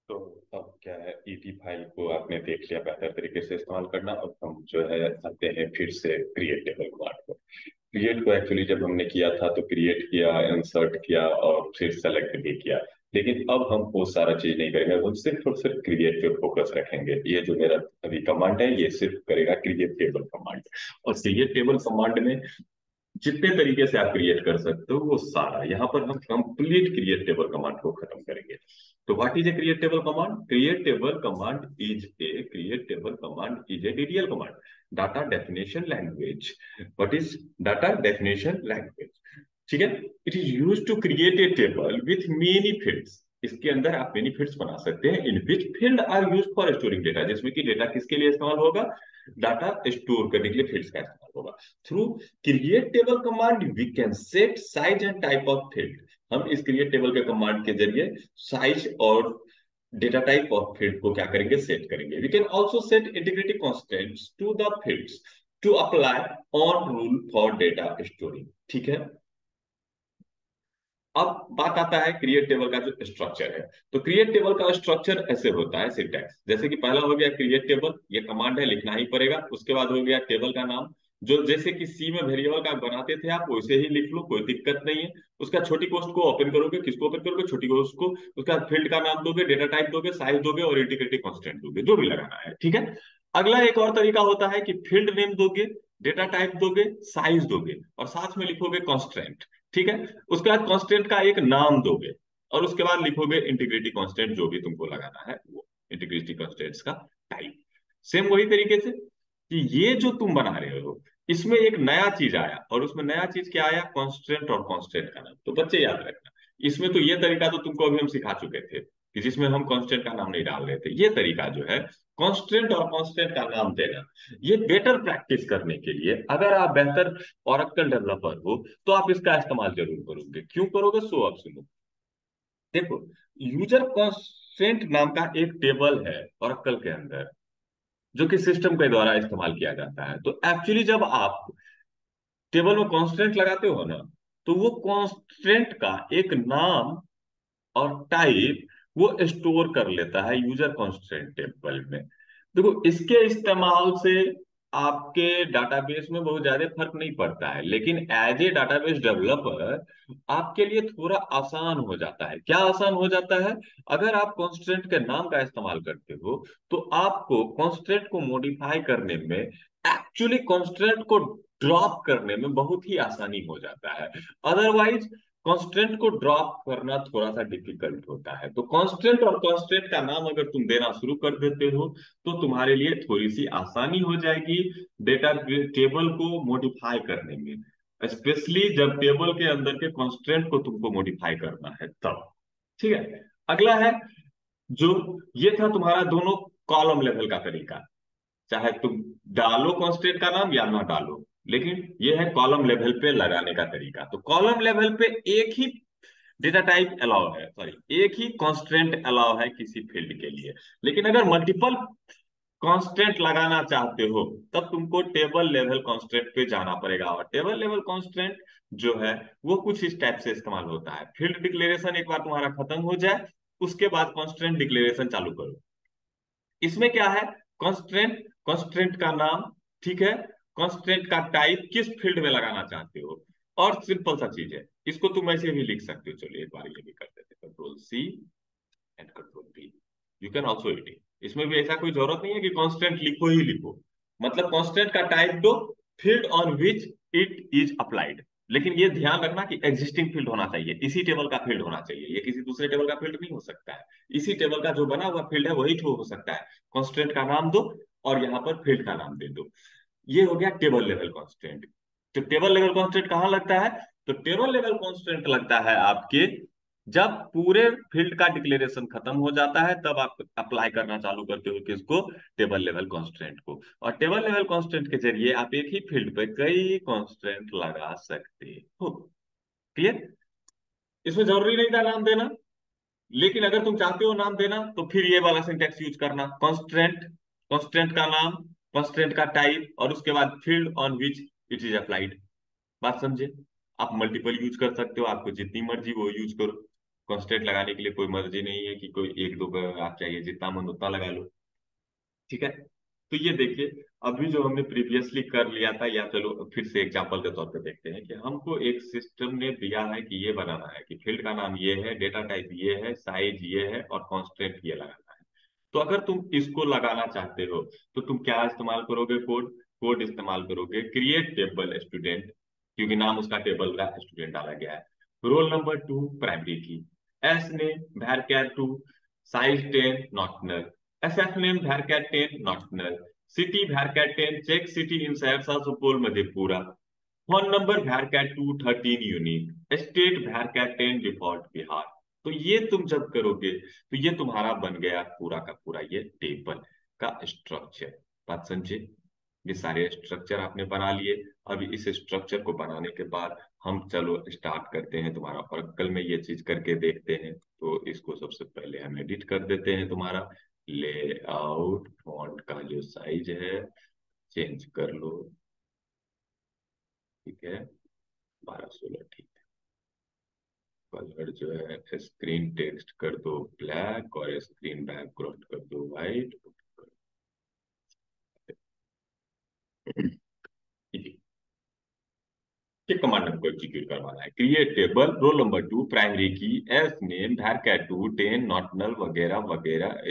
तो अब क्या है, ईटी फाइल को आपने देख लिया बेहतर तरीके से इस्तेमाल करना। अब हम जो है आते हैं फिर से क्रिएट टेबल कमांड को। क्रिएट को एक्चुअली जब हमने किया था तो क्रिएट किया, इंसर्ट किया और फिर सेलेक्ट भी किया। लेकिन अब हम वो सारा चीज नहीं करेंगे, हम सिर्फ और सिर्फ क्रिएट पे फोकस रखेंगे। ये जो मेरा अभी कमांड है ये सिर्फ करेगा क्रिएट टेबल कमांड। और क्रिएट टेबल कमांड में जितने तरीके से आप क्रिएट कर सकते हो वो सारा यहाँ पर हम कंप्लीट क्रिएट टेबल कमांड को खत्म करेंगे। तो what is a create table command? Create table command is a DDL command, data definition language. What is data definition language? ठीक है। It is use to create a table with many fields. इसके अंदर आप many fields बना सकते हैं। In which field are use for storing data, जिसमें कि डेटा किसके लिए इस्तेमाल होगा? डाटा स्टोर करने के लिए फील्ड्स का इस्तेमाल होगा। Through create table command we can set size and type of field. हम इस क्रिएट टेबल के कमांड के जरिए साइज और डेटा टाइप ऑफ फील्ड को क्या करेंगे? सेट करेंगे। We can also set integrity constants to the fields to apply on rule for data storing. ठीक है। अब बात आता है क्रिएट टेबल का जो स्ट्रक्चर है। तो क्रिएट टेबल का स्ट्रक्चर ऐसे होता है, सिंटैक्स जैसे कि पहला हो गया क्रिएट टेबल, ये कमांड है, लिखना ही पड़ेगा। उसके बाद हो गया टेबल का नाम, जो जैसे कि सी में वेरिएबल का बनाते थे आप वैसे ही लिख लो, कोई दिक्कत नहीं है। उसका छोटी कोस्ट को ओपन करोगे, किसको ओपन करोगे? छोटी कोस्ट को। उसका फील्ड का नाम दोगे, डेटा टाइप दोगे, साइज दोगे और इंटीग्रिटी कांस्टेंट दोगे, जो भी लगाना है। ठीक है। अगला एक और तरीका होता है कि फील्ड नेम दोगे, डेटा टाइप दोगे, साइज दोगे और साथ में लिखोगे कांस्टेंट। ठीक है। उसके बाद कांस्टेंट का एक नाम दोगे और उसके बाद लिखोगे इंटीग्रिटी कांस्टेंट, जो भी तुमको लगाना है वो इंटीग्रिटी कांस्टेंट्स का टाइप। सेम वही तरीके से कि ये जो तुम बना रहे हो इसमें एक नया चीज आया, और उसमें नया चीज क्या आया? कांस्टेंट और कांस्टेंट का नाम। तो बच्चे याद रखना, इसमें तो ये तरीका तो तुमको अभी हम सिखा चुके थे कि जिसमें हम कांस्टेंट का नाम नहीं डाल रहे थे। ये तरीका जो है कांस्टेंट और कांस्टेंट का नाम देना, ये बेटर प्रैक्टिस करने के लिए, अगर आप बेहतर ओरेकल डेवलपर हो तो आप इसका इस्तेमाल जरूर करोगे। क्यों करोगे? सो अब सुनो। देखो, यूजर कांस्टेंट नाम का एक टेबल है ओरेकल के अंदर, जो कि सिस्टम के द्वारा इस्तेमाल किया जाता है। तो एक्चुअली जब आप टेबल में कांस्टेंट लगाते हो ना, तो वो कांस्टेंट का एक नाम और टाइप वो स्टोर कर लेता है यूजर कांस्टेंट टेबल में। देखो, इसके इस्तेमाल से आपके डाटाबेस में बहुत ज्यादा फर्क नहीं पड़ता है, लेकिन एज ए डाटाबेस डेवलपर आपके लिए थोड़ा आसान हो जाता है। क्या आसान हो जाता है? अगर आप कांस्टेंट के नाम का इस्तेमाल करते हो तो आपको कांस्टेंट को मॉडिफाई करने में, एक्चुअली कांस्टेंट को ड्रॉप करने में बहुत ही आसानी हो जाता है। अदरवाइज कांस्टेंट को ड्रॉप करना थोड़ा सा डिफिकल्ट होता है। तो कांस्टेंट और कांस्टेंट का नाम अगर तुम देना शुरू कर देते हो तो तुम्हारे लिए थोड़ी सी आसानी हो जाएगी डेटा टेबल को मॉडिफाई करने में, स्पेशली जब टेबल के अंदर के कांस्टेंट को तुमको मॉडिफाई करना है तब। ठीक है। अगला है, जो ये था तुम्हारा दोनों कॉलम लेवल का तरीका। चाहे तुम डालो कांस्टेंट का नाम या ना डालो, लेकिन ये है कॉलम लेवल पे लगाने का तरीका। तो कॉलम लेवल पे एक ही डेटा टाइप अलाउ है, सॉरी, एक ही कांस्टेंट अलाउ है किसी फील्ड के लिए। लेकिन अगर मल्टीपल कांस्टेंट लगाना चाहते हो तब तुमको टेबल लेवल कांस्टेंट पे जाना पड़ेगा। और टेबल लेवल कांस्टेंट जो है वो कुछ इस टाइप से इस्तेमाल होता है। फील्ड डिक्लेरेशन एक बार तुम्हारा खत्म हो जाए, उसके बाद कांस्टेंट डिक्लेरेशन चालू करो। इसमें क्या है? कांस्टेंट, कांस्टेंट का नाम, ठीक है, कांस्टेंट का टाइप, किस फील्ड में लगाना चाहते हो, और सिंपल सा चीज है। इसको तुम ऐसे भी लिख सकते हो। चलिए एक बार ये भी कर देते, control C and control V. You can also edit. इसमें भी ऐसा कोई जरूरत नहीं है कि कांस्टेंट लिखो ही लिखो। मतलब कांस्टेंट का टाइप दो, field on which it is applied. लेकिन ये ध्यान रखना कि एग्जिस्टिंग फील्ड होना चाहिए, इसी टेबल का फील्ड होना चाहिए, ये किसी दूसरे टेबल का फील्ड नहीं हो सकता है। इसी टेबल का जो बना हुआ फील्ड है वही ट्रू हो सकता है। कांस्टेंट का नाम दो और यहाँ पर फील्ड का नाम दे दो। ये हो गया टेबल लेवल कांस्टेंट। तो टेबल लेवल कांस्टेंट कहाँ लगता है? तो टेबल लेवल कांस्टेंट लगता है आपके जब पूरे फील्ड का डिक्लेरेशन खत्म हो जाता है, तब आप अप्लाई करना चालू करते हो किसको? टेबल लेवल कांस्टेंट को। और टेबल लेवल कांस्टेंट के जरिए आप एक ही फील्ड पे कई कांस्टेंट लगा सकते हो। क्लियर? इसमें जरूरी नहीं था नाम देना, लेकिन अगर तुम चाहते हो नाम देना तो फिर ये वाला सिंटेक्स यूज करना, कांस्टेंट, कांस्टेंट का नाम, कांस्टेंट का टाइप और उसके बाद field on which it is applied. बात समझे? आप मल्टीपल यूज कर सकते हो, आपको जितनी मर्जी वो यूज करो। कांस्टेंट लगाने के लिए कोई मर्जी नहीं है कि कोई एक दो का आप चाहिए, जितना मन उतना लगा लो। ठीक है। तो ये देखिए, अभी जो हमने प्रीवियसली कर लिया था, या चलो फिर से एग्जांपल के तौर पे देखते हैं कि हमको एक सिस्टम ने दिया है कि ये बनाना है कि फील्ड का नाम ये है, डेटा टाइप ये है, साइज ये है और कांस्टेंट ये लगाना है। तो अगर तुम इसको लगाना चाहते हो तो तुम क्या इस्तेमाल करोगे? कोड। कोड इस्तेमाल करोगे क्रिएट टेबल स्टूडेंट, क्योंकि नाम उसका टेबल का स्टूडेंट डाला गया है। Roll number 2 primary key, S name भैरकैट 2, size 10 not null, SF name भैरकैट 10 नॉट नल, सिटी भैरकैट 10, check city in Saharsa Supaul Madhepura, phone number भैरकैट 2 13 यूनिक, स्टेट भैरकैट 10 डिफॉल्ट बिहार। तो ये तुम जब करोगे तो ये तुम्हारा बन गया पूरा का पूरा ये टेबल का स्ट्रक्चर। बात समझे? ये सारे स्ट्रक्चर आपने बना लिए। अभी इस स्ट्रक्चर को बनाने के बाद हम चलो स्टार्ट करते हैं, तुम्हारा ओरेकल में ये चीज करके देखते हैं। तो इसको सबसे पहले हम एडिट कर देते हैं। तुम्हारा लेआउट फॉन्ट का जो साइज है चेंज कर लो। ठीक है, 12 16 ठीक है। कलर जो है स्क्रीन टेक्स्ट कर दो ब्लैक और स्क्रीन बैकग्राउंड कर दो व्हाइट। ये कमांड हमको एग्जीक्यूट करवाना है। Create table role number 2 primary key, S name भैरकैट 2 10 नॉट नल वगैरह वगैरह।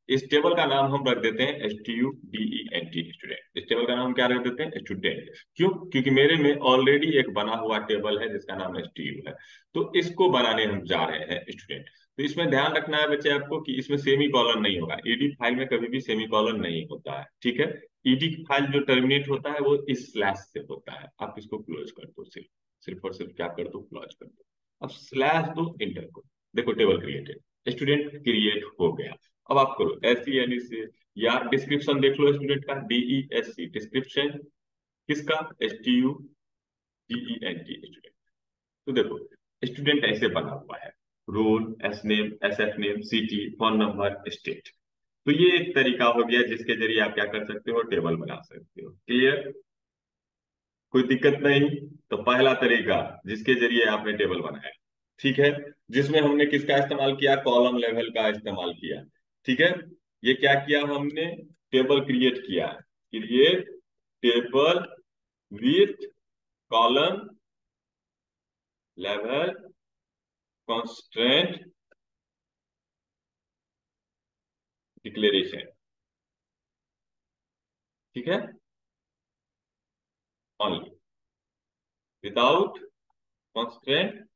इस टेबल का नाम हम रख देते हैं STUDENT स्टूडेंट। इस टेबल का नाम क्या रख देते हैं? स्टूडेंट। क्यों? क्योंकि मेरे में ऑलरेडी एक बना हुआ टेबल है जिसका नाम STU है। तो इसको बनाने हम जा रहे हैं स्टूडेंट। तो इसमें ध्यान रखना है बच्चे आपको कि इसमें सेमी कॉलन नहीं होगा। ईडी फाइल में कभी भी सेमी कॉलन नहीं होता है। ठीक है। ईडी फाइल जो टर्मिनेट होता है वो इस स्लैश से होता है। आप इसको क्लोज कर दो, सिर्फ सिर्फ और सिर्फ क्या कर दो? क्लोज कर दो। अब स्लैश दो, इंटर को। देखो टेबल क्रिएटेड, स्टूडेंट क्रिएट हो गया। अब आप करो SENE से, या डिस्क्रिप्शन देख लो स्टूडेंट का, DESC डिस्क्रिप्शन किसका? STUDENT student. तो देखो स्टूडेंट ऐसे बना हुआ है, roll, S name, SF name, city, phone number, state. तो ये एक तरीका हो गया जिसके जरिए आप क्या कर सकते हो? टेबल बना सकते हो। क्लियर? कोई दिक्कत नहीं? तो पहला तरीका जिसके जरिए आपने टेबल बनाया, ठीक है, जिसमें हमने किसका इस्तेमाल किया? कॉलम लेवल का इस्तेमाल किया। ठीक है। ये क्या किया हमने? टेबल क्रिएट किया। Create table with column level constraint declaration. ठीक है। ओनली, विदाउट कॉन्स्ट्रेंट,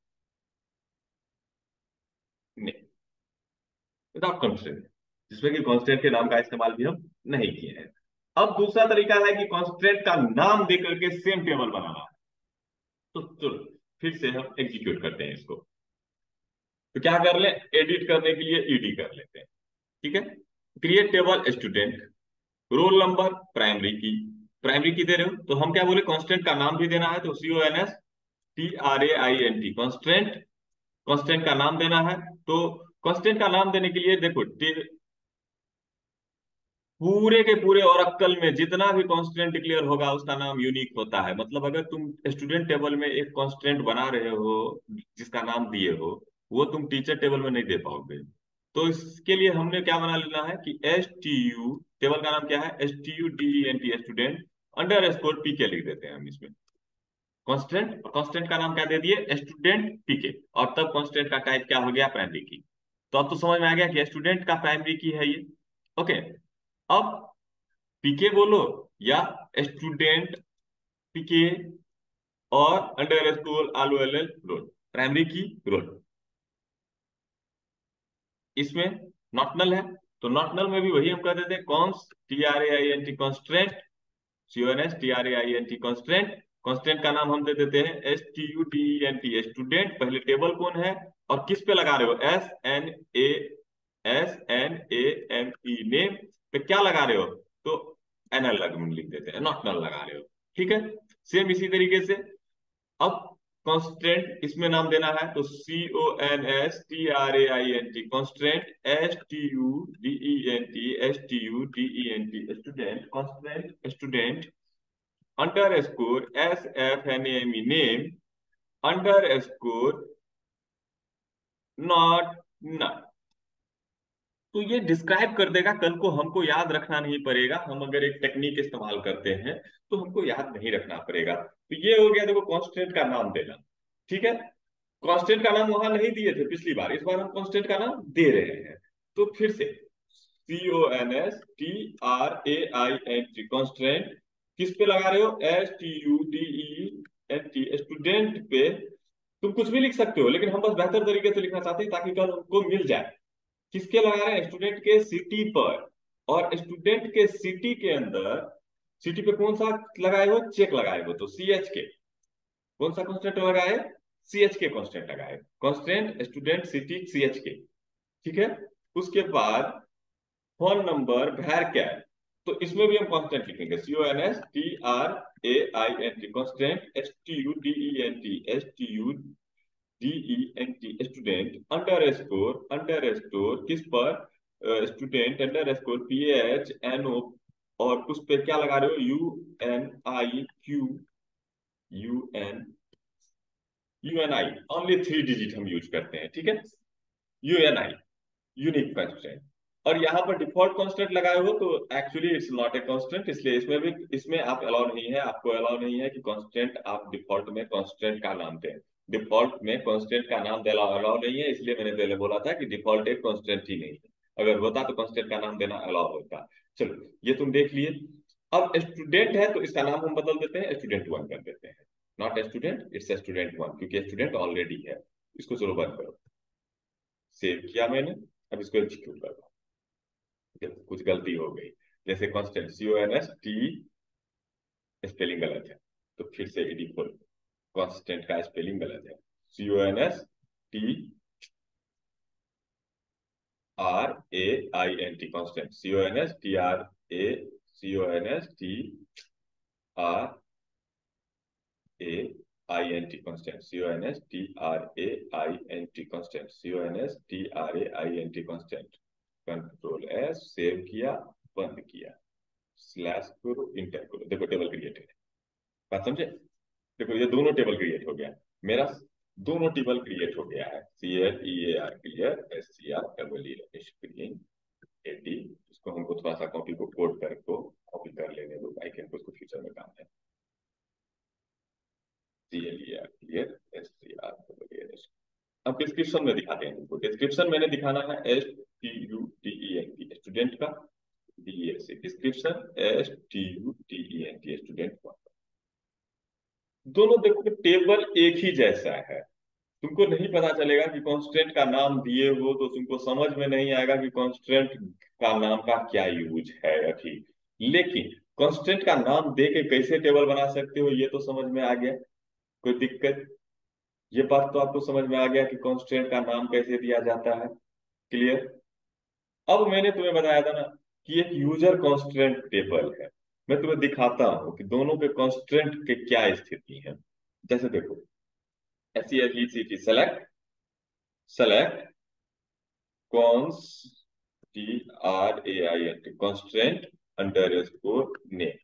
नहीं, विदाउट कॉन्स्टेंट, जिसमें कि कॉन्स्टेंट के नाम का इस्तेमाल भी हम नहीं किए हैं। अब दूसरा तरीका है कि कॉन्स्टेंट का नाम दे करके सेम टेबल बनाना है। तो चलो फिर से हम एग्जीक्यूट करते हैं इसको। तो क्या कर लें? एडिट करने के लिए ईडी कर लेते हैं। ठीक है। Create table student, roll number primary की। प्राइमरी की दे रहे हो तो हम क्या बोले? कॉन्स्टेंट का नाम भी देना है, तो CONSTRAINT कॉन्स्टेंट। कॉन्स्टेंट का नाम देना है। तो कॉन्स्टेंट का नाम देने के लिए देखो, पूरे के पूरे ओरेकल में जितना भी कांस्टेंट डिक्लेयर होगा उसका नाम यूनिक होता है। मतलब अगर तुम स्टूडेंट टेबल में एक कांस्टेंट बना रहे हो जिसका नाम दिए हो, वो तुम टीचर टेबल में नहीं दे पाओगे। तो इसके लिए हमने क्या बना लेना है कि STU, टेबल का नाम क्या है? STUDENT student under score PK लिख देते हैं हम इसमें। कांस्टेंट, और कांस्टेंट का नाम क्या दे दिए? Student PK। और तब कांस्टेंट का टाइप क्या हो गया? प्राइमरी की। तो अब तो समझ में आ गया कि स्टूडेंट का प्राइमरी की है ये। ओके। अब PK बोलो या स्टूडेंट PK और underscore ROL roll, primary key roll. इसमें नॉट नल है, तो नॉट नल में भी वही हम कर देते हैं, cons TRAINT constant, CONSTRAINT constant. Constant का नाम हम दे देते हैं STUDENT स्टूडेंट। पहले टेबल कौन है और किस पे लगा रहे हो? SNAME नेम पे क्या लगा रहे हो? तो NL लिख देते हैं, नॉट नल लगा रहे हो। ठीक है। सेम इसी तरीके से अब कांस्टेंट इसमें नाम देना है, तो CONSTRAINT constant, STUDENT student constant student under score SFNAME name under score not, ना। तो ये डिस्क्राइब कर देगा, कल को हमको याद रखना नहीं पड़ेगा। हम अगर एक टेक्निक इस्तेमाल करते हैं तो हमको याद नहीं रखना पड़ेगा। तो ये हो गया, देखो, कांस्टेंट का नाम देना। ठीक है। कांस्टेंट का नाम वहां नहीं दिए थे पिछली बार, इस बार हम कांस्टेंट का नाम दे रहे हैं। तो फिर से CONSTRAINT, कांस्टेंट। किस पे लगा रहे हो? STUDENT, स्टूडेंट पे। तुम कुछ भी लिख सकते हो, लेकिन हम बस बेहतर तरीके से लिखना चाहते हैं ताकि कल हमको मिल जाए। किसके लगा रहे हैं? स्टूडेंट के सिटी पर। और स्टूडेंट के सिटी के अंदर, सिटी पे कौन सा लगाए हो? चेक लगाए हो, तो CH के। कौन सा कांस्टेंट लगाए? CH के कांस्टेंट लगाए। कांस्टेंट स्टूडेंट सिटी CH के। ठीक है। उसके बाद फोन नंबर भैर क्या है? तो इसमें भी हम कांस्टेंट लिखेंगे, CONSTRAINT, constant STUDENT, student under score किस पर? Student under score PHNO। और उस पे क्या लगा रहे हो? UNIQ, ओनली 3 डिजिट हम यूज करते हैं। ठीक है। UNI, unique constant. और यहाँ पर डिफॉल्ट कांस्टेंट लगाए हो, तो actually it's not a constant, इसलिए इसमें भी, इसमें आप अलाउ नहीं है, आपको अलाउ नहीं है कि कांस्टेंट आप डिफॉल्ट में कांस्टेंट का नाम दें। डिफॉल्ट में कांस्टेंट का नाम देना अलाउ नहीं है, इसलिए मैंने पहले बोला था कि डिफॉल्ट एक कांस्टेंट ही नहीं है। अगर होता तो कांस्टेंट का नाम देना अलाउ होता। चलो, ये तुम देख लिए। अब स्टूडेंट है तो इसका नाम हम बदल देते हैं, स्टूडेंट 1 कर देते हैं। नॉट स्टूडेंट, इट्स स्टूडेंट 1, क्योंकि स्टूडेंट ऑलरेडी है। इसको चलो बंद करो। सेव किया मैंने। अब इसको एग्जीक्यूट करो। कुछ गलती हो गई। जैसे कांस्टेंट CONST, स्पेलिंग गलत है। तो फिर से एडी खोल। कांस्टेंट का स्पेलिंग गलत है। CONSTRAINT, constant CONSTRAINT, constant CONSTRAINT, constant CONSTRAINT, constant. Control S, save किया, बंद किया। स्लैश करो, इंटर करो, देखो टेबल क्रिएट है। बात समझे? देखो ये दोनों टेबल क्रिएट हो गया मेरा। दोनों टेबल क्रिएट हो गया है। CLEAR, clear. SCR screen 80। इसको हमको थोड़ा सा कॉपी को कोड करके कॉपी कर लेने दो, आई कैन उसको फ्यूचर में काम है। CLEAR, clear. SCR। अब डिस्क्रिप्शन में दिखाते हैं तुमको। डिस्क्रिप्शन मैंने दिखाना है STUDENT, स्टूडेंट का। DSC description, STUDENT, student. दोनों देखो टेबल एक ही जैसा है। तुमको नहीं पता चलेगा कि कांस्टेंट का नाम दिए हो, तो तुमको समझ में नहीं आएगा कि कांस्टेंट का नाम का क्या यूज है अभी। लेकिन कांस्टेंट का नाम दे के कैसे टेबल बना सकते हो, ये तो समझ में आ गया। कोई दिक्कत? ये बात तो आपको समझ में आ गया कि कांस्टेंट का नाम कैसे दिया जाता है। क्लियर? अब मैंने तुम्हें बताया था ना कि एक यूजर कांस्टेंट टेबल है। मैं तुम्हें दिखाता हूं कि दोनों के कांस्टेंट के क्या स्थिति है। जैसे देखो, SELECT, select cons TRAINT, constant underscore name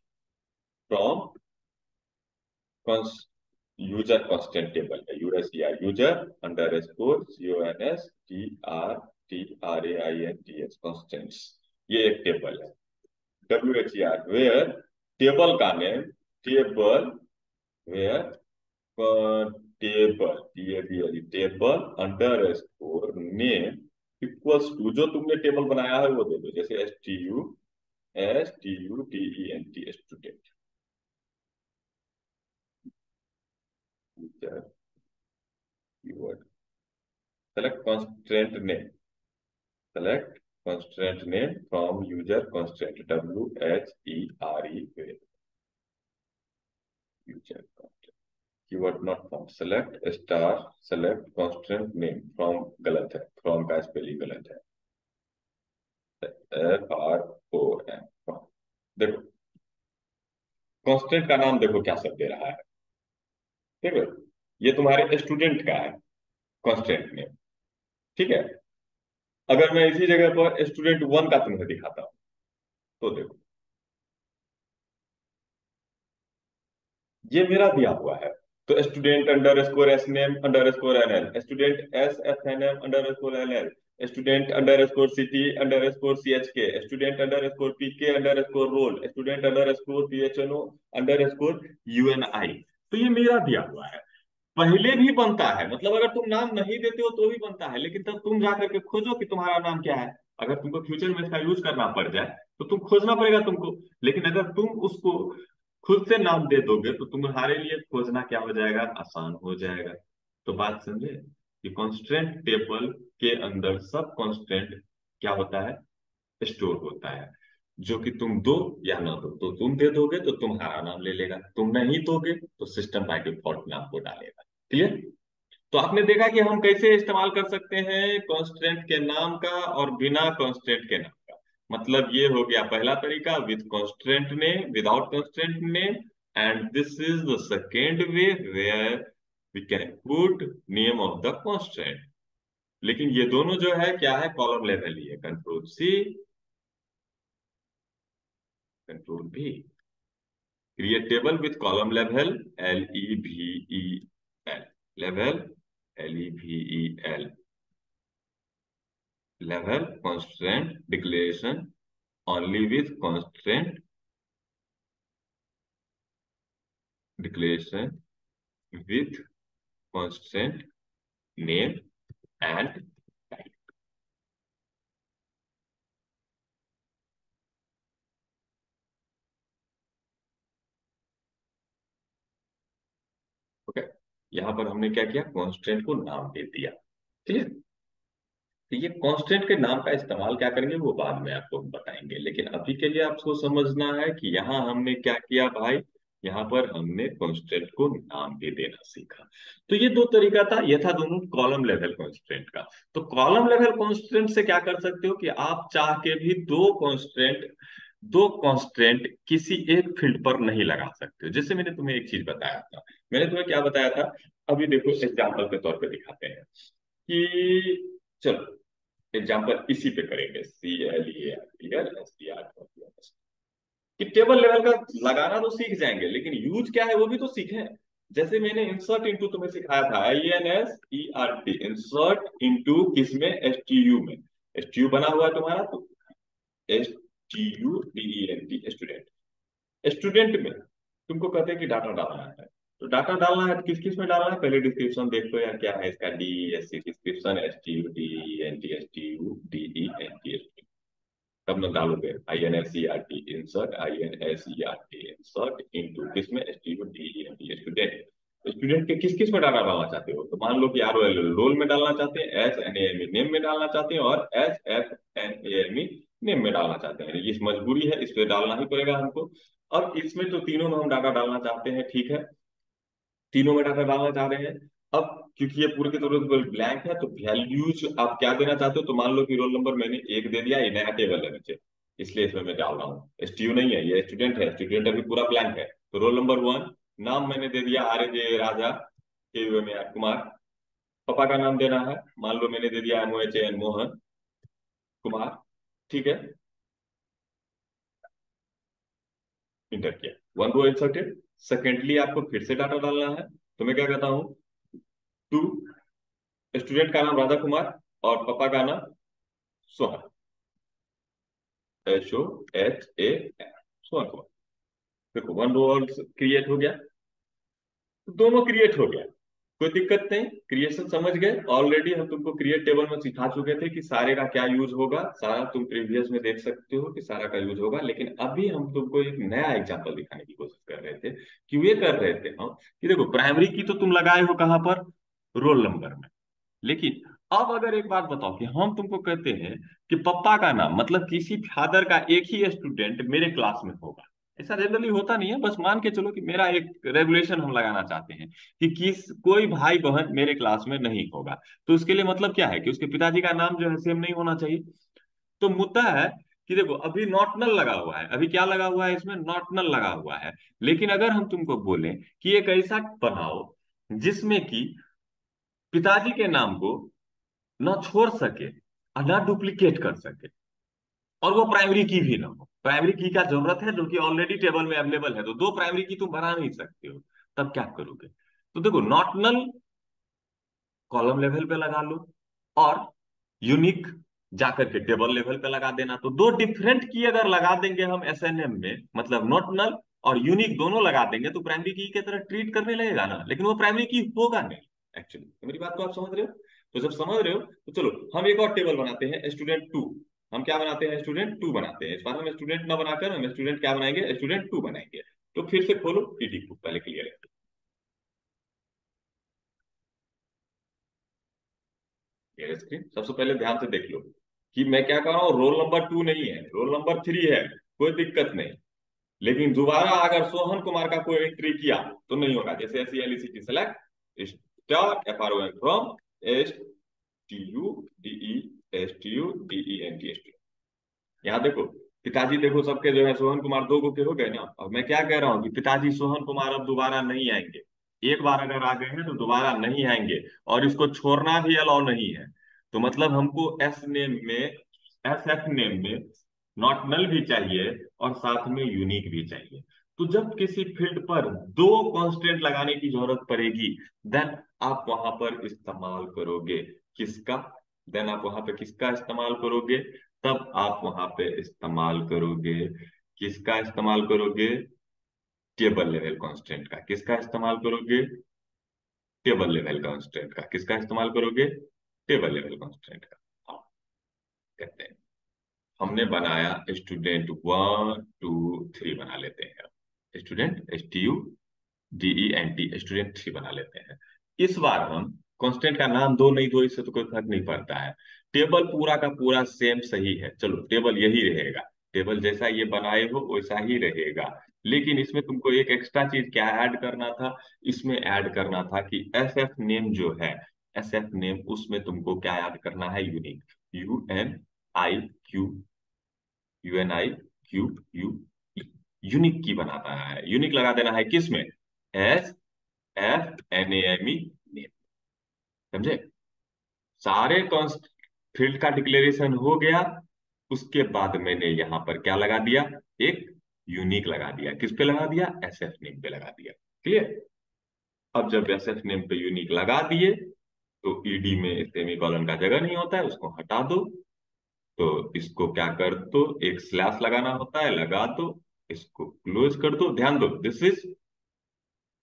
from user constant table है। USER, user underscore CONSTRAINTS, constants. ये एक टेबल है। WHER, वेयर टेबल का name, table where table underscore name equals to, जो तुमने table बनाया है वो दे दो। जैसे STUDENT, student. Keyword, select constant name, select constant name from user constant, WHERE, user constant. Keyword not found. Select star, select constant name from, गलत है, from का स्पेलिंग गलत है। FROM। देखो कांस्टेंट का नाम देखो क्या सब दे रहा है। ठीक है। ये तुम्हारे स्टूडेंट का है कांस्टेंट नेम। ठीक है। अगर मैं इसी जगह पर स्टूडेंट 1 का तुम्हें दिखाता हूं, तो देखो ये मेरा दिया हुआ है। तो student underscore S name underscore N L, student S F N M underscore N L, student underscore city underscore C H K, student underscore P K underscore roll, student underscore P H N O underscore U N I. तो ये मेरा दिया हुआ है, पहले भी बनता है, मतलब अगर तुम नाम नहीं देते हो तो भी बनता है, लेकिन तब तुम जाकर के खोजो कि तुम्हारा नाम क्या है। अगर तुमको फ्यूचर में इसका यूज करना पड़ जाए तो तुम खोजना पड़ेगा तुमको। लेकिन अगर तुम उसको खुद से नाम दे दोगे तो तुम्हारे लिए खोजना क्या हो जाएगा, आसान हो जाएगा। तो बात समझे कि कॉन्स्टेंट टेबल के अंदर सब कॉन्स्टेंट क्या होता है, स्टोर होता है। जो कि तुम दो या ना दो, तो तुम दे दोगे तो तुम्हारा नाम ले लेगा, तुम नहीं दोगे तो सिस्टम बाय डिफॉल्ट नाम को डालेगा। क्लियर? तो आपने देखा कि हम कैसे इस्तेमाल कर सकते हैं कॉन्स्टेंट के नाम का और बिना कॉन्स्टेंट के नाम का। मतलब ये हो गया पहला तरीका, with constant name, without constant name. And this is the second way where we can put name of the constant. लेकिन ये दोनों जो है क्या है, कॉलम लेवल ही है। कंट्रोल सी, कंट्रोल भी, create table with column level, L E V E L, level, L E V E L, level constraint declaration only with constraint declaration with constraint name and type। Okay, यहां पर हमने क्या किया, constant को नाम दे दिया। ठीक है, तो ये कांस्टेंट के नाम का इस्तेमाल क्या करेंगे वो बाद में आपको बताएंगे, लेकिन अभी के लिए आपको समझना है कि यहाँ हमने क्या किया भाई, यहाँ पर हमने कांस्टेंट को नाम भी देना सीखा। तो ये दो तरीका था, ये था दोनों कॉलम लेवल कांस्टेंट का। तो कॉलम लेवल कांस्टेंट से क्या कर सकते हो कि आप चाह के भी दो कांस्टेंट किसी एक फील्ड पर नहीं लगा सकते हो। जैसे मैंने तुम्हें एक चीज बताया था, मैंने तुम्हें क्या बताया था, अभी देखो एग्जाम्पल के तौर पे दिखाते हैं कि, चलो एग्जाम्पल इसी पे करेंगे, C L E R T L S T R, कि टेबल लेवल का लगाना तो सीख जाएंगे, लेकिन यूज क्या है वो भी तो सीखें। जैसे मैंने इंसर्ट इनटू तुम्हें सिखाया था, I N S E R T, insert into किसमें, एस टी यू में। एस टी यू बना हुआ है तुम्हारा, तो S T U D E N T, student. Student में तुमको कहते हैं कि डाटा डालना है, तो डाटा डालना है तो किस किस में डालना है, पहले डिस्क्रिप्शन देख लो यार क्या है इसका, D S C description, S T U D N T, S T U D E N T, तब ना डालोगे I N S C R T, insert I N S C R T, insert into किसमें, S T U D N T, student. Student के किस किस में data डालना चाहते हो, तो मान लो कि आर रोल में डालना चाहते हैं, S N A M E name में डालना चाहते हैं, और S F N A M E name में डालना चाहते हैं। ये मजबूरी है, इस पे डालना ही पड़ेगा हमको। अब इसमें तो तीनों में हम डाटा डालना चाहते हैं, ठीक है, तीनों में डाटा डालना चाह रहे हैं। अब क्योंकि ये पूरे के पूरे ब्लैंक है, तो वैल्यूज आप क्या देना चाहते हो, तो मान लो कि रोल नंबर मैंने एक दे दिया, ये नया टेबल है नीचे, इसलिए इसमें मैं डाल रहा हूँ। एसटीयू नहीं है, ये स्टूडेंट है, स्टूडेंट अभी पूरा ब्लैंक है। तो रोल नंबर वन, नाम मैंने दे दिया आर जे राजा, के यू एम आर कुमार। पापा का नाम देना है, मान लो मैंने दे दिया M O H A N Mohan Kumar. ठीक है, इंटर किया, वन रो इंसर्टेड। सेकेंडली आपको फिर से डाटा डालना है, तो मैं क्या कहता हूँ, टू, स्टूडेंट का नाम राधा कुमार और पापा का नाम Sohan, H O H A N, Sohan Kumar. देखो वन रो और क्रिएट हो गया, तो दोनों क्रिएट हो गया, कोई दिक्कत नहीं, क्रिएशन समझ गए। ऑलरेडी हम तुमको क्रिएट टेबल में सिखा चुके थे कि सारे का क्या यूज होगा, सारा तुम प्रीवियस में देख सकते हो कि सारा का यूज होगा। लेकिन अभी हम तुमको एक नया एग्जांपल दिखाने की कोशिश कर रहे थे, कि वे कर रहे थे हम कि देखो प्राइमरी की तो तुम लगाए हो कहाँ पर, रोल नंबर में। लेकिन अब अगर एक बात बताओ कि हम तुमको कहते हैं कि पप्पा का नाम, मतलब किसी फादर का एक ही स्टूडेंट मेरे क्लास में होगा, ऐसा जनरली होता नहीं है, बस मान के चलो कि मेरा एक रेगुलेशन हम लगाना चाहते हैं कि कोई भाई बहन मेरे क्लास में नहीं होगा। तो उसके लिए मतलब क्या है कि उसके पिताजी का नाम जो है सेम नहीं होना चाहिए। तो मुद्दा है कि देखो अभी नॉट नल लगा हुआ है, अभी क्या लगा हुआ है, इसमें नॉट नल लगा हुआ है। लेकिन अगर हम तुमको बोलें कि एक ऐसा बनाओ जिसमें कि पिताजी के नाम को ना छोड़ सके और ना डुप्लीकेट कर सके, और वो प्राइमरी की भी ना हो, प्राइमरी की का जरूरत है जो कि ऑलरेडी टेबल में अवेलेबल है, तो दो प्राइमरी की तुम बना नहीं सकते हो, तब क्या करोगे। तो देखो नॉट नल कॉलम लेवल पे लगा लो, और यूनिक जाकर के टेबल लेवल पे लगा देना। तो दो डिफरेंट की अगर लगा देंगे हम एसएनएम में, मतलब नॉट नल और यूनिक दोनों लगा देंगे, तो प्राइमरी की तरह ट्रीट करने लगेगा ना, लेकिन वो प्राइमरी की होगा नहीं एक्चुअली। तो मेरी बात को आप समझ रहे हो? तो जब समझ रहे हो तो चलो हम एक और टेबल बनाते हैं, स्टूडेंट टू। हम क्या बनाते हैं? स्टूडेंट टू बनाते हैं। इस बार हम स्टूडेंट ना बनाकर हम स्टूडेंट क्या बनाएंगे? स्टूडेंट टू बनाएंगे। तो फिर से खोलो टीडी बुक, पहले क्लियर है। Clear screen. सबसे पहले ध्यान से देख लो कि मैं क्या कर रहा हूँ, रोल नंबर टू नहीं है, रोल नंबर थ्री है। कोई दिक्कत नहीं। लेकिन दोबारा अगर सोहन कुमार का कोई एंट्री किया तो नहीं होगा। जैसे S C L C T select star F R O N from S T U D E S T U D E N T S T. यहाँ देखो पिताजी, देखो सबके जो है सोहन कुमार दो गो के हो गए ना। अब मैं क्या कह रहा हूँ कि पिताजी सोहन कुमार अब दोबारा नहीं आएंगे। एक बार अगर आ गए हैं तो दोबारा नहीं आएंगे, और इसको छोड़ना भी अलाउ नहीं है। तो मतलब हमको एस नेम में, एस एफ नेम में नॉट नल भी चाहिए और साथ में यूनिक भी चाहिए। तो जब किसी फील्ड पर दो कांस्टेंट लगाने की जरूरत पड़ेगी, देन आप वहां पर इस्तेमाल करोगे किसका? देन आप वहां पे किसका इस्तेमाल करोगे? तब आप वहां पे इस्तेमाल करोगे, किसका इस्तेमाल करोगे? टेबल लेवल कांस्टेंट का। किसका इस्तेमाल करोगे? टेबल लेवल कांस्टेंट का। किसका इस्तेमाल करोगे? टेबल लेवल कांस्टेंट का। हाँ, कहते हैं हमने बनाया स्टूडेंट वन टू थ्री बना लेते हैं। Student S T U D E N T, student three बना लेते हैं। इस बार हम कांस्टेंट का नाम दो नहीं दो, इससे तो कोई फर्क नहीं पड़ता है। टेबल पूरा का पूरा सेम सही है, चलो टेबल यही रहेगा। टेबल जैसा ये बनाए हो वैसा ही रहेगा। लेकिन इसमें तुमको एक एक्स्ट्रा चीज क्या ऐड करना था? इसमें ऐड करना था कि एस एफ नेम जो है, एस एफ नेम उसमें तुमको क्या ऐड करना है? Unique. U N I Q, U N I Q U, unique की बनाता है। यूनिक लगा देना है किस में? S F N A M E name. समझे? सारे फील्ड का डिक्लेरेशन हो गया। उसके बाद मैंने यहां पर क्या लगा दिया? एक यूनिक लगा दिया। किस पे लगा दिया? एस एफ नेम पे लगा दिया। क्लियर? अब जब एस एफ नेम पे यूनिक लगा दिए तो ईडी में सेमीकोलन का जगह नहीं होता है, उसको हटा दो। तो इसको क्या कर दो, एक स्लैश लगाना होता है, लगा दो। इसको क्लोज कर दो। ध्यान दो, this is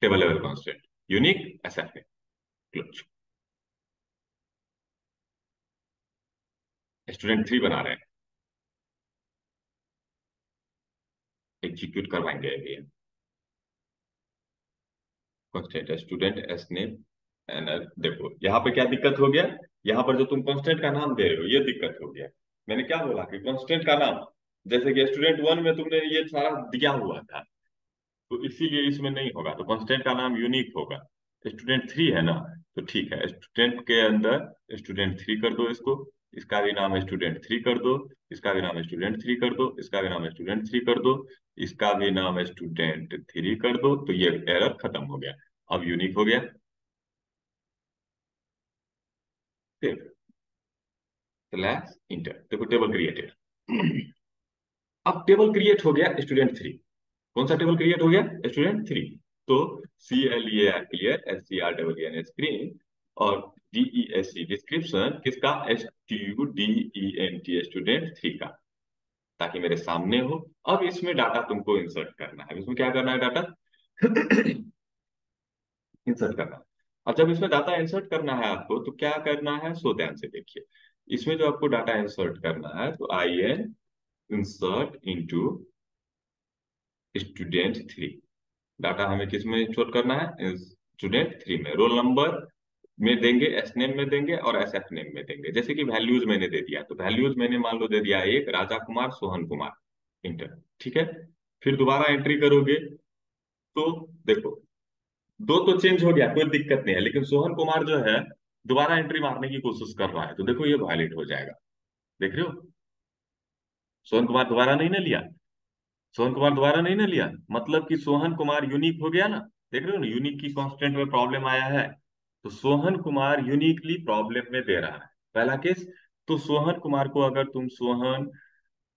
table level constant unique S F name. Close. Student three बना रहे हैं, एग्जीक्यूट करवाएंगे अभी। Constant student S name and देखो यहाँ पे क्या दिक्कत हो गया। यहाँ पर जो तुम कांस्टेंट का नाम दे रहे हो, ये दिक्कत हो गया। मैंने क्या बोला कि कांस्टेंट का नाम, जैसे कि स्टूडेंट वन में तुमने ये सारा दिया हुआ था, तो इसीलिए इसमें नहीं होगा। तो कांस्टेंट का नाम यूनिक होगा। स्टूडेंट थ्री है ना, तो ठीक है, स्टूडेंट के अंदर स्टूडेंट थ्री कर दो इसको। इसका भी नाम स्टूडेंट थ्री कर दो। इसका भी नाम स्टूडेंट थ्री कर दो। इसका भी नाम स्टूडेंट थ्री कर दो। इसका भी नाम स्टूडेंट थ्री कर दो। तो ये एरर खत्म हो गया। अब यूनिक हो गया। फिर स्लैश इंटर, देखो टेबल क्रिएटेड। अब टेबल क्रिएट हो गया स्टूडेंट थ्री। कौन सा टेबल क्रिएट हो गया? Student three. तो C L E R clear, S C R double N screen, और D E S C description किसका? S T U D E N T, student three का, ताकि मेरे सामने हो। अब इसमें डाटा तुमको इंसर्ट करना है। इसमें क्या करना है? डाटा इंसर्ट करना है। अब जब इसमें डाटा इंसर्ट करना है आपको, तो क्या करना है? सो ध्यान से देखिए। इसमें जो आपको डाटा इंसर्ट करना है, तो I N insert into student three. Data हमें किस में स्टोर करना है? स्टूडेंट थ्री में। रोल नंबर में देंगे, एस नेम में देंगे और एस एफ नेम में देंगे। जैसे कि वैल्यूज मैंने दे दिया, तो वैल्यूज मैंने मान लो दे दिया एक, राजा कुमार सोहन कुमार, इंटर। ठीक है। फिर दोबारा एंट्री करोगे तो देखो दो तो चेंज हो गया, कोई दिक्कत नहीं है। लेकिन सोहन कुमार जो है दोबारा एंट्री मारने की कोशिश कर रहा है, तो देखो ये वायलेट हो जाएगा। देख रहे हो? सोहन कुमार दोबारा नहीं ना लिया। सोहन कुमार दोबारा नहीं ना लिया, मतलब कि सोहन कुमार यूनिक हो गया ना। देख रहे हो ना, यूनिक की कांस्टेंट में प्रॉब्लम आया है। तो सोहन कुमार यूनिकली प्रॉब्लम में दे रहा है, पहला केस। तो सोहन कुमार को अगर तुम सोहन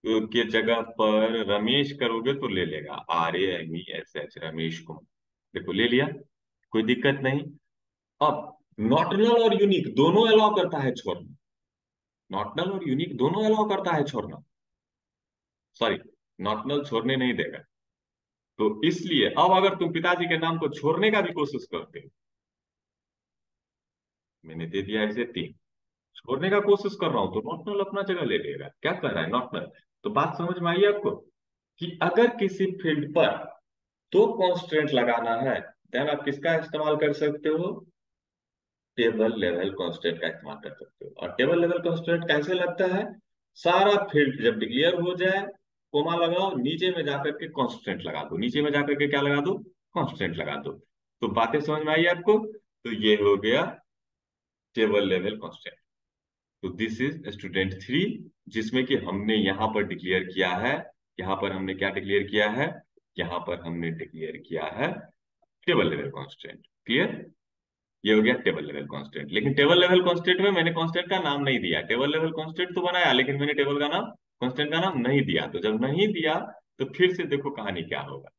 के जगह पर रमेश करोगे तो ले लेगा, R A M E S H, Ramesh Kumar. देखो ले लिया। कोई दिक्कत नहीं। अब नॉटनल और यूनिक दोनों अलाउ करता है छोड़ना, नॉटनल और यूनिक दोनों अलाउ करता है छोड़ना, सॉरी, नॉटनल छोड़ने नहीं देगा। तो इसलिए अब अगर तुम पिताजी के नाम को छोड़ने का भी कोशिश करते हो, मैंने दे दिया ऐसे तीन, छोड़ने का कोशिश कर रहा हूं तो नॉटनल अपना जगह ले लेगा। क्या कर रहा है नॉटनल? तो बात समझ में आई आपको कि अगर किसी फील्ड पर दो कांस्टेंट लगाना है, देन आप किसका इस्तेमाल कर सकते हो? टेबल लेवल कांस्टेंट का इस्तेमाल कर सकते हो। और टेबल लेवल कांस्टेंट कैसे लगता है? सारा फील्ड जब डिक्लेयर हो जाए, कोमा लगाओ, नीचे में जाकर के कांस्टेंट लगा दो, नीचे में जाकर के क्या लगा दो? कांस्टेंट लगा दो। तो बातें समझ में आई आपको? तो ये हो गया टेबल लेवल कांस्टेंट। तो दिस इज स्टूडेंट थ्री, जिसमें कि हमने यहां पर डिक्लेयर किया है, यहां पर हमने क्या डिक्लेयर किया है? यहां पर हमने डिक्लेयर किया है टेबल लेवल कांस्टेंट। क्लियर? ये हो गया टेबल लेवल कांस्टेंट। लेकिन टेबल लेवल कांस्टेंट में मैंने कांस्टेंट का नाम नहीं दिया। टेबल लेवल कांस्टेंट तो बनाया, लेकिन मैंने टेबल का नाम, कांस्टेंट का नाम नहीं दिया। तो जब नहीं दिया तो फिर से देखो कहानी क्या होगा।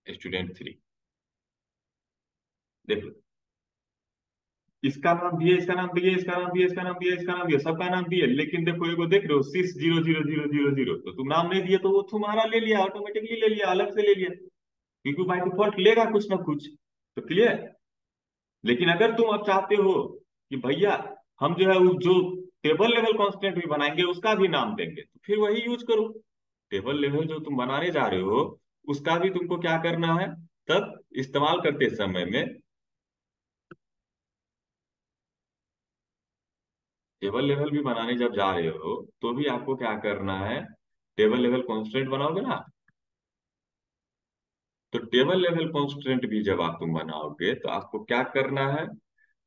स्टूडेंट थ्री, देखो, इसका नाम दिए, इसका नाम दिए, इसका नाम दिए, इसका नाम दिए, इसका नाम दिया, सबका नाम दिए, लेकिन देखो एगो देख रहे हो 6 0 0 0 0 0, तो तुम नाम नहीं दिए तो वो तुम्हारा ले लिया, ऑटोमेटिकली ले लिया, अलग से ले लिया, क्योंकि बाय डिफॉल्ट लेगा कुछ ना कुछ। तो क्लियर? लेकिन अगर तुम अब चाहते हो कि भैया हम जो है जो टेबल लेवल कांस्टेंट भी बनाएंगे उसका भी नाम देंगे, तो फिर वही यूज करो। टेबल लेवल जो तुम बनाने जा रहे हो उसका भी तुमको क्या करना है, तब इस्तेमाल करते समय में, टेबल लेवल भी बनाने जब जा रहे हो तो भी आपको क्या करना है? टेबल लेवल कांस्टेंट बनाओगे ना, तो टेबल लेवल कांस्टेंट भी जब आप तुम बनाओगे तो आपको क्या करना है?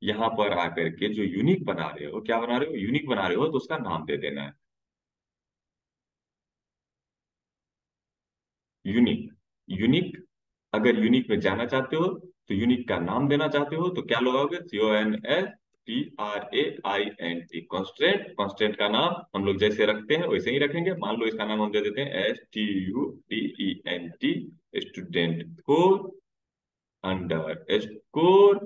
यहाँ पर आकर के जो यूनिक बना रहे हो, क्या बना रहे हो? यूनिक बना रहे हो, तो उसका नाम दे देना है यूनिक। यूनिक, अगर यूनिक में जाना चाहते हो तो यूनिक का नाम देना चाहते हो तो क्या लगाओगे? CONSTRAINT, constant. कॉन्स्टेंट का नाम हम लोग जैसे रखते हैं वैसे ही रखेंगे। मान लो इसका नाम हम दे देते हैं STUDENT, student four, under score,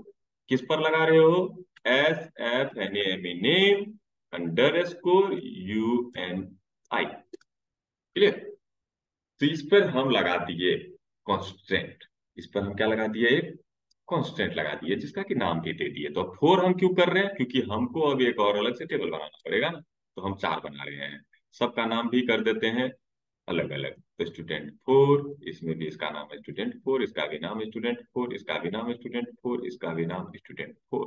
किस पर लगा रहे हो? SFNAME, name, under score UNI। Clear? तो इस पर हम लगा दिए कांस्टेंट, इस पर हम क्या लगा दिए? एक कांस्टेंट लगा दिए जिसका कि नाम भी दे दिए। तो फोर हम क्यों कर रहे हैं? क्योंकि हमको अब एक और अलग से टेबल बनाना पड़ेगा ना, तो हम चार बना रहे हैं। सबका नाम भी कर देते हैं अलग अलग। तो स्टूडेंट फोर, इसमें भी इसका नाम है स्टूडेंट फोर, इसका भी नाम है स्टूडेंट फोर, इसका भी नाम है स्टूडेंट फोर, इसका भी नाम स्टूडेंट फोर,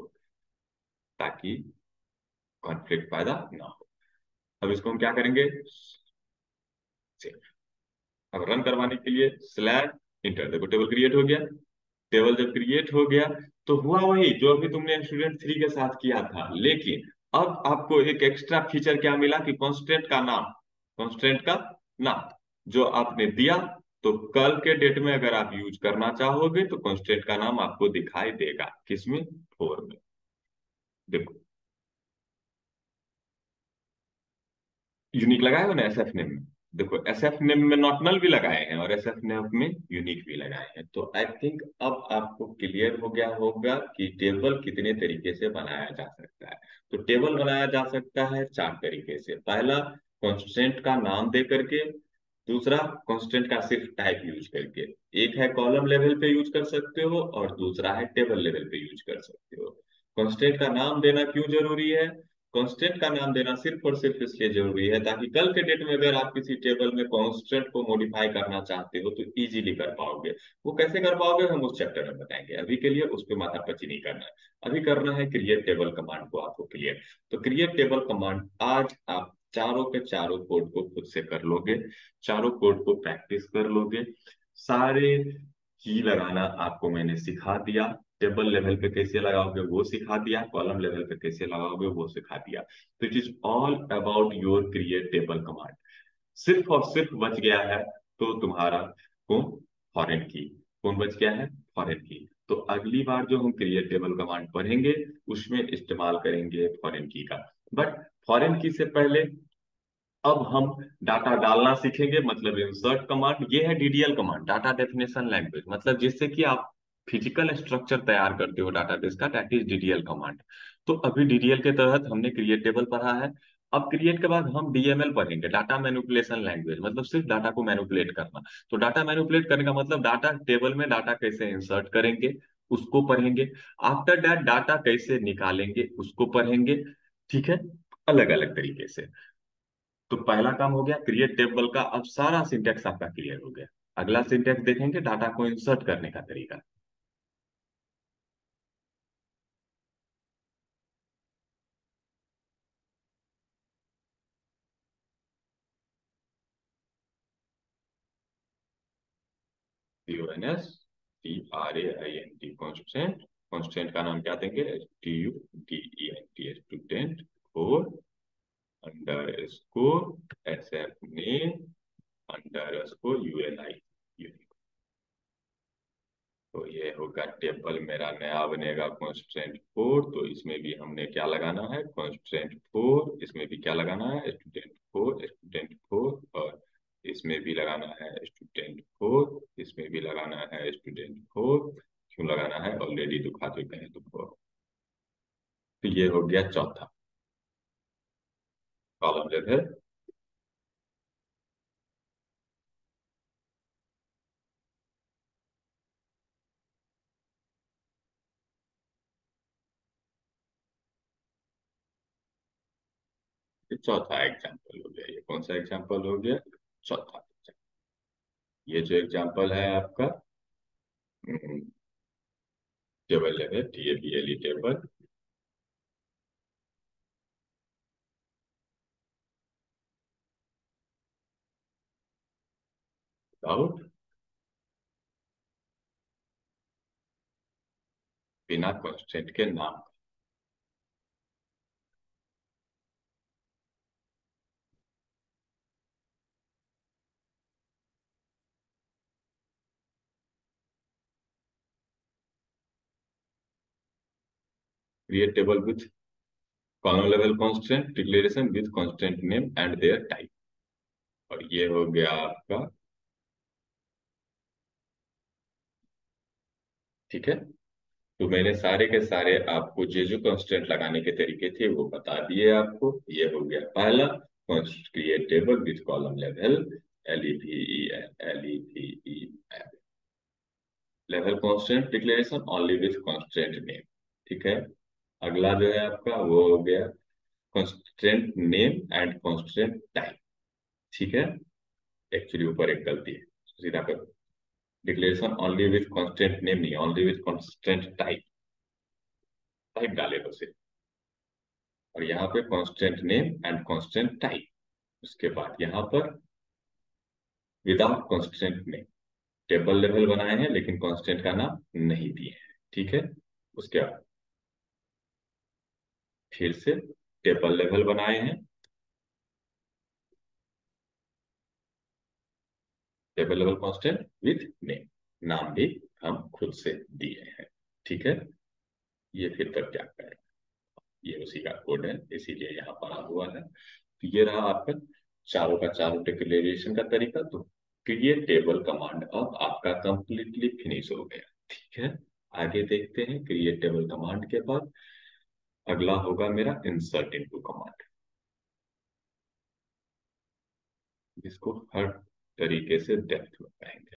ताकि कॉन्फ्लिक्ट पैदा ना हो। अब इसको हम क्या करेंगे? अब रन करवाने के लिए स्लैश इंटर, देखो टेबल क्रिएट हो गया। टेबल जब क्रिएट हो गया तो हुआ वही जो अभी तुमने स्टूडेंट थ्री के साथ किया था, लेकिन अब आपको एक एक्स्ट्रा फीचर क्या मिला कि कांस्टेंट का नाम, कांस्टेंट का नाम जो आपने दिया, तो कल के डेट में अगर आप यूज करना चाहोगे तो कांस्टेंट का नाम आपको दिखाई देगा किसमें? फोर में। देखो, यूनिक लगाए हो ना एसएफ नेम में, देखो एसएफ नेम में नॉट नल भी लगाए हैं और एसएफ नेम में यूनिक भी लगाए हैं। तो आई थिंक अब आपको क्लियर हो गया होगा कि टेबल कितने तरीके से बनाया जा सकता है। तो टेबल बनाया जा सकता है चार तरीके से। पहला, कांस्टेंट का नाम दे करके। दूसरा, कांस्टेंट का सिर्फ टाइप यूज करके। एक है कॉलम लेवल पे यूज कर सकते हो और दूसरा है टेबल लेवल पे यूज कर सकते हो। कांस्टेंट का नाम देना क्यों जरूरी है? कांस्टेंट का नाम देना सिर्फ और सिर्फ इसलिए जरूरी है ताकि कल के डेट में अगर आप किसी टेबल में कांस्टेंट को मॉडिफाई करना चाहते हो तो इजीली कर पाओगे। वो कैसे कर पाओगे हम उस चैप्टर में बताएंगे, अभी के लिए उस पर माथापच्ची नहीं करना है। अभी करना है क्रिएट टेबल कमांड को आपको क्लियर। तो क्रिएट टेबल कमांड आज आप चारों के चारों कोड को खुद से कर लोगे, चारों कोड को प्रैक्टिस कर लोगे। सारे की लगाना आपको मैंने सिखा दिया, टेबल लेवल पे कैसे लगाओगे वो सिखा दिया, कॉलम लेवल पे कैसे लगाओगे वो सिखा दिया। तो it is all about your create table command. सिर्फ और सिर्फ बच गया है तो तुम्हारा कौन? फॉरेन की। कौन बच गया है? फॉरेन की। तो अगली बार जो हम क्रिएट टेबल कमांड पढ़ेंगे उसमें इस्तेमाल करेंगे फॉरेन की का। बट फॉरेन की से पहले अब हम डाटा डालना सीखेंगे, मतलब इंसर्ट कमांड। ये है DDL command, data definition language, मतलब जिससे कि आप फिजिकल स्ट्रक्चर तैयार करते हो डाटाबेस का, दैट इज डीडीएल कमांड। तो अभी डीडीएल के तहत हमने क्रिएट टेबल पढ़ा है। अब क्रिएट के बाद हम डीएमएल पढ़ेंगे, डाटा मैनिपुलेशन लैंग्वेज, मतलब सिर्फ डाटा को मैनिपुलेट करना। तो डाटा मैनिपुलेट करने का मतलब डाटा टेबल में डाटा कैसे इंसर्ट करेंगे उसको पढ़ेंगे। आफ्टर दैट डाटा कैसे निकालेंगे उसको पढ़ेंगे। ठीक है, अलग अलग तरीके से। तो पहला काम हो गया क्रिएट टेबल का, अब सारा सिंटेक्स आपका क्लियर हो गया। अगला सिंटेक्स देखेंगे डाटा को इंसर्ट करने का तरीका। CONSTRAINT constant. कॉन्स्टेंट का नाम क्या देंगे? STUDENT, student. Four under score SF name under score UNI। तो ये होगा टेबल मेरा नया बनेगा कॉन्स्टेंट फोर। तो इसमें भी हमने क्या लगाना है? Constant four. इसमें भी क्या लगाना है? Student four, student four. और इसमें भी लगाना है स्टूडेंट फोर, इसमें भी लगाना है स्टूडेंट फोर। क्यों लगाना है? ऑलरेडी दिखा चुके हैं तो फोर। तो ये हो गया चौथा कॉलम लेवल। ये चौथा एग्जाम्पल हो गया। ये कौन सा एग्जाम्पल हो गया? चौथा। ये जो एग्जाम्पल है आपका टेबल लेवल, TABLE टेबल। विदाउट, बिना कॉन्स्टेंट के नाम। Create table with column level constant declaration with constant name and their type. और ये हो गया आपका। ठीक है, तो मैंने सारे के सारे आपको जो कांस्टेंट लगाने के तरीके थे वो बता दिए आपको। ये हो गया पहला, create table with column level, LEVEL level constant declaration only with constant name. ठीक है, अगला जो है आपका वो हो गया constant name and constant type. ठीक है, एक्चुअली ऊपर एक गलती है, सीधा कर। Declaration only with constant name नहीं, only with constant type. Type डाले तो सिर्फ। और यहाँ पे constant name and constant type. उसके बाद यहाँ पर without constant name. Table level बनाए हैं लेकिन कांस्टेंट का नाम नहीं दिए हैं। ठीक है, उसके बाद फिर से टेबल लेवल बनाए हैं, table level constant with name, नाम भी हम खुद से दिए हैं। ठीक है, ये फिर तक क्या करें, ये उसी का कोड है इसीलिए यहाँ पड़ा हुआ है। तो ये रहा आपका चारों का चारों डिक्लेरेशन का तरीका। तो क्रिएट टेबल कमांड अब आपका कंप्लीटली फिनिश हो गया। ठीक है, आगे देखते हैं क्रिएट टेबल कमांड के बाद अगला होगा मेरा इंसर्ट इनटू कमांड, जिसको हर तरीके से डेप्थ